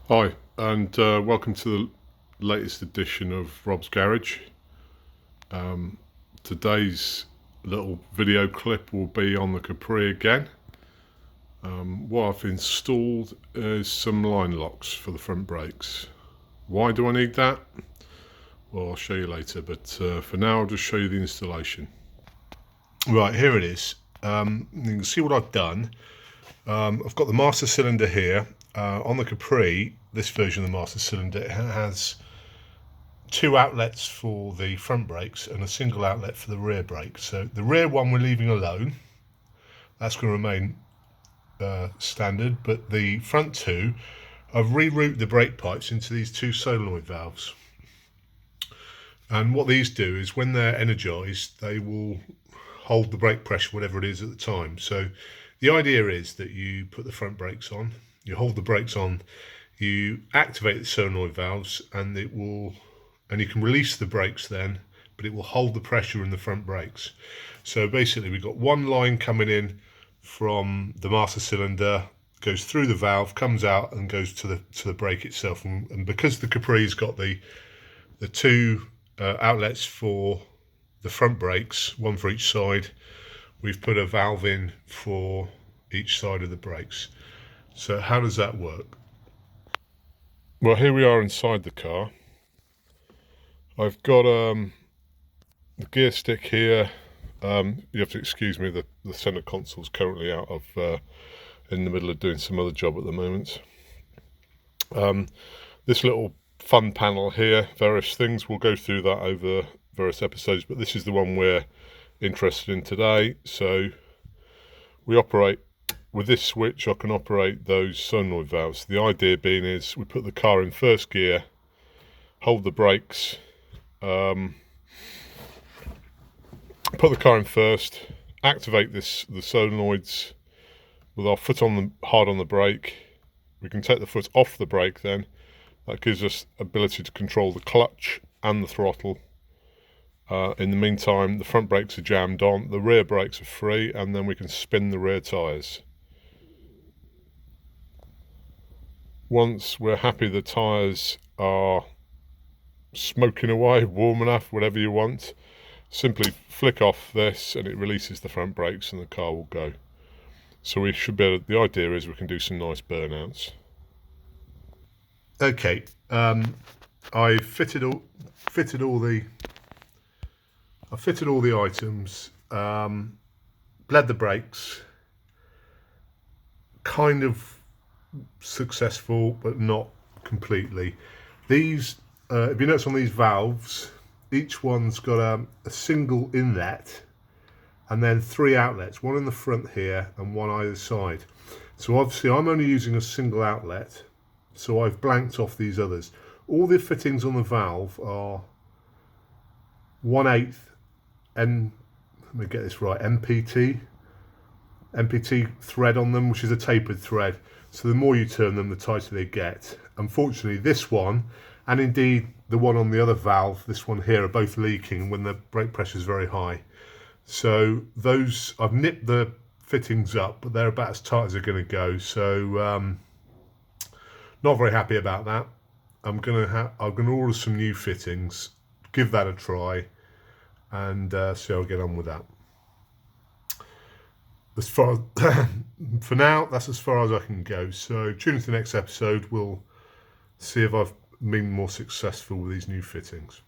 Hi, and welcome to the latest edition of Rob's Garage. Today's little video clip will be on the Capri again. What I've installed is some line locks for the front brakes. Why do I need that? Well, I'll show you later, but for now I'll just show you the installation. Right, here it is. You can see what I've done. I've got the master cylinder here. On the Capri, this version of the master cylinder, it has two outlets for the front brakes and a single outlet for the rear brakes. So the rear one we're leaving alone. That's going to remain standard, but the front two, I've rerouted the brake pipes into these two solenoid valves. And what these do is when they're energized, they will hold the brake pressure, whatever it is at the time. So the idea is that you put the front brakes on, you hold the brakes on, you activate the solenoid valves, and you can release the brakes then, but it will hold the pressure in the front brakes. So basically we've got one line coming in from the master cylinder, goes through the valve, comes out and goes to the brake itself. And because the Capri's got the two outlets for the front brakes, one for each side, we've put a valve in for each side of the brakes. So how does that work? Well, here we are inside the car. I've got the gear stick here. You have to excuse me, the center console's currently out of in the middle of doing some other job at the moment. This little fun panel here, various things, we'll go through that over various episodes, but this is the one we're interested in today. So we operate with this switch. I can operate those solenoid valves. The idea being is we put the car in first gear, hold the brakes, put the car in first, activate the solenoids with our foot hard on the brake. We can take the foot off the brake then. That gives us ability to control the clutch and the throttle. In the meantime, the front brakes are jammed on, the rear brakes are free, and then we can spin the rear tyres. Once we're happy the tyres are smoking away, warm enough, whatever you want, simply flick off this and it releases the front brakes and the car will go. So we should be able, the idea is we can do some nice burnouts. Okay, I fitted all the items, bled the brakes, kind of successful but not completely. These, if you notice on these valves, each one's got a single inlet and then three outlets, one in the front here and one either side. So obviously I'm only using a single outlet, so I've blanked off these others. All the fittings on the valve are 1/8 let me get this right, MPT thread on them, which is a tapered thread. So the more you turn them, the tighter they get. Unfortunately, this one, and indeed the one on the other valve, this one here, are both leaking when the brake pressure is very high. So those, I've nipped the fittings up, but they're about as tight as they're going to go. So not very happy about that. I'm gonna order some new fittings, give that a try, and see how I get on with that. As far as for now, that's as far as I can go. So tune into the next episode. We'll see if I've been more successful with these new fittings.